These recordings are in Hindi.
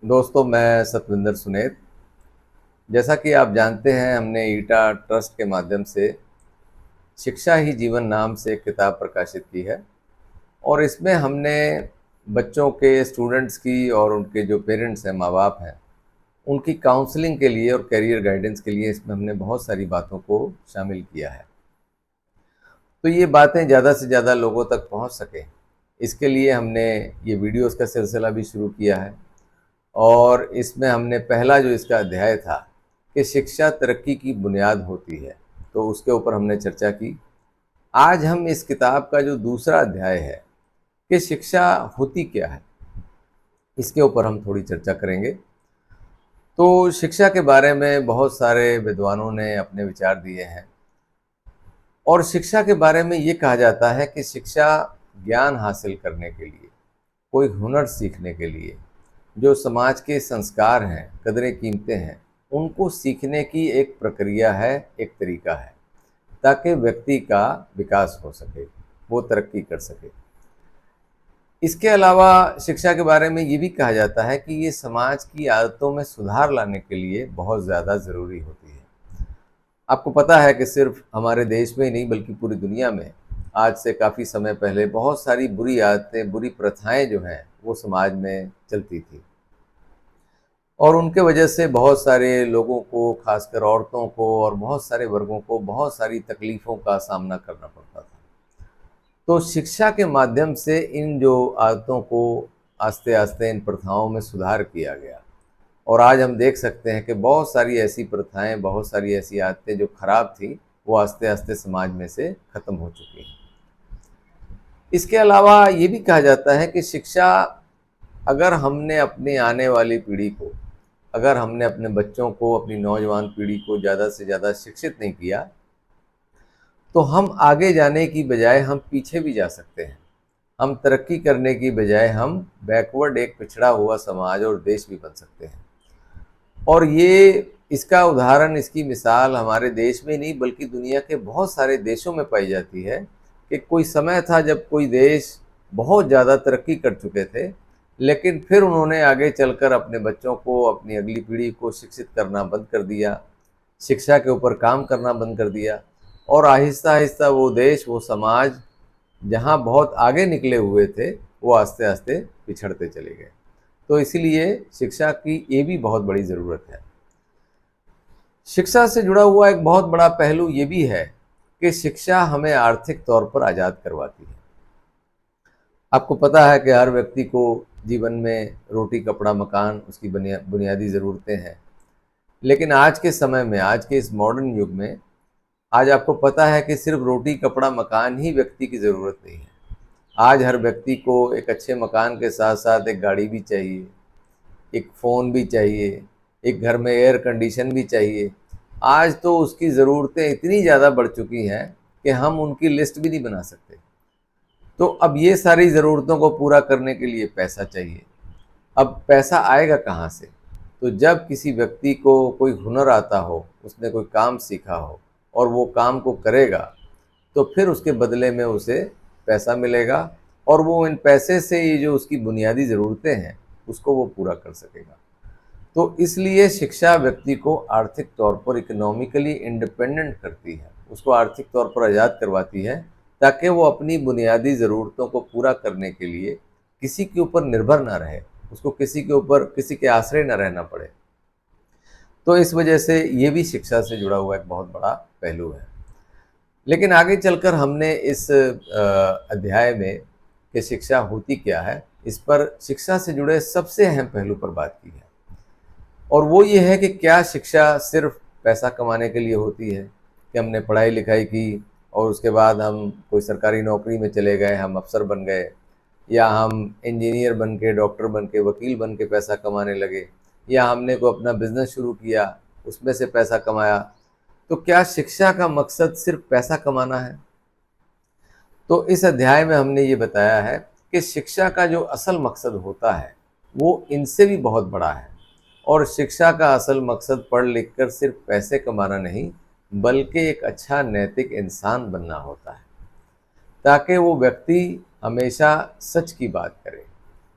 दोस्तों, मैं सतविंदर सुनेत। जैसा कि आप जानते हैं, हमने ईटा ट्रस्ट के माध्यम से शिक्षा ही जीवन नाम से एक किताब प्रकाशित की है। और इसमें हमने बच्चों के, स्टूडेंट्स की और उनके जो पेरेंट्स हैं, माँ बाप हैं, उनकी काउंसलिंग के लिए और करियर गाइडेंस के लिए इसमें हमने बहुत सारी बातों को शामिल किया है। तो ये बातें ज़्यादा से ज़्यादा लोगों तक पहुँच सकें, इसके लिए हमने ये वीडियोज़ का सिलसिला भी शुरू किया है। और इसमें हमने पहला जो इसका अध्याय था कि शिक्षा तरक्की की बुनियाद होती है, तो उसके ऊपर हमने चर्चा की। आज हम इस किताब का जो दूसरा अध्याय है कि शिक्षा होती क्या है, इसके ऊपर हम थोड़ी चर्चा करेंगे। तो शिक्षा के बारे में बहुत सारे विद्वानों ने अपने विचार दिए हैं। और शिक्षा के बारे में ये कहा जाता है कि शिक्षा ज्ञान हासिल करने के लिए, कोई हुनर सीखने के लिए, जो समाज के संस्कार हैं, कदरें कीमतें हैं, उनको सीखने की एक प्रक्रिया है, एक तरीका है, ताकि व्यक्ति का विकास हो सके, वो तरक्की कर सके। इसके अलावा शिक्षा के बारे में ये भी कहा जाता है कि ये समाज की आदतों में सुधार लाने के लिए बहुत ज़्यादा ज़रूरी होती है। आपको पता है कि सिर्फ हमारे देश में ही नहीं बल्कि पूरी दुनिया में आज से काफ़ी समय पहले बहुत सारी बुरी आदतें, बुरी प्रथाएं जो हैं वो समाज में चलती थी। और उनके वजह से बहुत सारे लोगों को, खासकर औरतों को और बहुत सारे वर्गों को बहुत सारी तकलीफ़ों का सामना करना पड़ता था। तो शिक्षा के माध्यम से इन जो आदतों को आस्ते आस्ते, इन प्रथाओं में सुधार किया गया। और आज हम देख सकते हैं कि बहुत सारी ऐसी प्रथाएं, बहुत सारी ऐसी आदतें जो खराब थी, वो आस्ते आस्ते समाज में से ख़त्म हो चुकी हैं। इसके अलावा ये भी कहा जाता है कि शिक्षा, अगर हमने अपनी आने वाली पीढ़ी को, अगर हमने अपने बच्चों को, अपनी नौजवान पीढ़ी को ज़्यादा से ज़्यादा शिक्षित नहीं किया, तो हम आगे जाने की बजाय हम पीछे भी जा सकते हैं। हम तरक्की करने की बजाय हम बैकवर्ड, एक पिछड़ा हुआ समाज और देश भी बन सकते हैं। और ये इसका उदाहरण, इसकी मिसाल हमारे देश में नहीं बल्कि दुनिया के बहुत सारे देशों में पाई जाती है कि कोई समय था जब कोई देश बहुत ज़्यादा तरक्की कर चुके थे, लेकिन फिर उन्होंने आगे चलकर अपने बच्चों को, अपनी अगली पीढ़ी को शिक्षित करना बंद कर दिया, शिक्षा के ऊपर काम करना बंद कर दिया। और आहिस्ता आहिस्ता वो देश, वो समाज जहाँ बहुत आगे निकले हुए थे, वो आस्ते आस्ते पिछड़ते चले गए। तो इसीलिए शिक्षा की ये भी बहुत बड़ी ज़रूरत है। शिक्षा से जुड़ा हुआ एक बहुत बड़ा पहलू ये भी है कि शिक्षा हमें आर्थिक तौर पर आज़ाद करवाती है। आपको पता है कि हर व्यक्ति को जीवन में रोटी, कपड़ा, मकान, उसकी बुनियादी ज़रूरतें हैं। लेकिन आज के समय में, आज के इस मॉडर्न युग में, आज आपको पता है कि सिर्फ रोटी, कपड़ा, मकान ही व्यक्ति की ज़रूरत नहीं है। आज हर व्यक्ति को एक अच्छे मकान के साथ साथ एक गाड़ी भी चाहिए, एक फ़ोन भी चाहिए, एक घर में एयर कंडीशन भी चाहिए। आज तो उसकी ज़रूरतें इतनी ज़्यादा बढ़ चुकी हैं कि हम उनकी लिस्ट भी नहीं बना सकते। तो अब ये सारी ज़रूरतों को पूरा करने के लिए पैसा चाहिए। अब पैसा आएगा कहाँ से? तो जब किसी व्यक्ति को कोई हुनर आता हो, उसने कोई काम सीखा हो और वो काम को करेगा, तो फिर उसके बदले में उसे पैसा मिलेगा और वो इन पैसे से ये जो उसकी बुनियादी ज़रूरतें हैं, उसको वो पूरा कर सकेगा। तो इसलिए शिक्षा व्यक्ति को आर्थिक तौर पर इकोनॉमिकली इंडिपेंडेंट करती है, उसको आर्थिक तौर पर आज़ाद करवाती है, ताकि वो अपनी बुनियादी ज़रूरतों को पूरा करने के लिए किसी के ऊपर निर्भर ना रहे, उसको किसी के ऊपर, किसी के आश्रय न रहना पड़े। तो इस वजह से ये भी शिक्षा से जुड़ा हुआ एक बहुत बड़ा पहलू है। लेकिन आगे चलकर हमने इस अध्याय में कि शिक्षा होती क्या है, इस पर शिक्षा से जुड़े सबसे अहम पहलू पर बात की है। और वो ये है कि क्या शिक्षा सिर्फ पैसा कमाने के लिए होती है, कि हमने पढ़ाई लिखाई की और उसके बाद हम कोई सरकारी नौकरी में चले गए, हम अफसर बन गए, या हम इंजीनियर बन के, डॉक्टर बन के, वकील बन के पैसा कमाने लगे, या हमने को अपना बिजनेस शुरू किया, उसमें से पैसा कमाया। तो क्या शिक्षा का मकसद सिर्फ पैसा कमाना है? तो इस अध्याय में हमने ये बताया है कि शिक्षा का जो असल मकसद होता है वो इनसे भी बहुत बड़ा है। और शिक्षा का असल मकसद पढ़ लिख कर सिर्फ पैसे कमाना नहीं, बल्कि एक अच्छा नैतिक इंसान बनना होता है, ताकि वो व्यक्ति हमेशा सच की बात करे,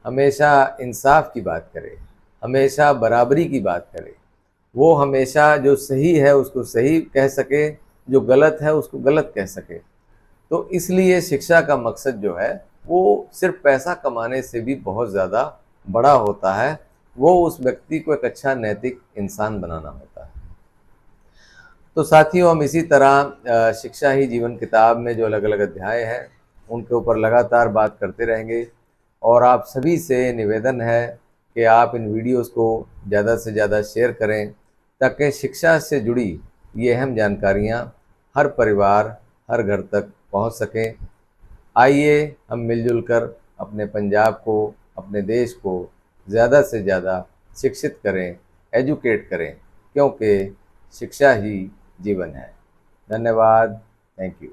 हमेशा इंसाफ की बात करे, हमेशा बराबरी की बात करे, वो हमेशा जो सही है उसको सही कह सके, जो गलत है उसको गलत कह सके। तो इसलिए शिक्षा का मकसद जो है वो सिर्फ पैसा कमाने से भी बहुत ज़्यादा बड़ा होता है। वो उस व्यक्ति को एक अच्छा नैतिक इंसान बनाना होता है। तो साथियों, हम इसी तरह शिक्षा ही जीवन किताब में जो अलग अलग अध्याय हैं उनके ऊपर लगातार बात करते रहेंगे। और आप सभी से निवेदन है कि आप इन वीडियोस को ज़्यादा से ज़्यादा शेयर करें, ताकि शिक्षा से जुड़ी ये अहम जानकारियाँ हर परिवार, हर घर तक पहुंच सकें। आइए हम मिलजुल कर अपने पंजाब को, अपने देश को ज़्यादा से ज़्यादा शिक्षित करें, एजुकेट करें, क्योंकि शिक्षा ही जीवन है। धन्यवाद। Thank you.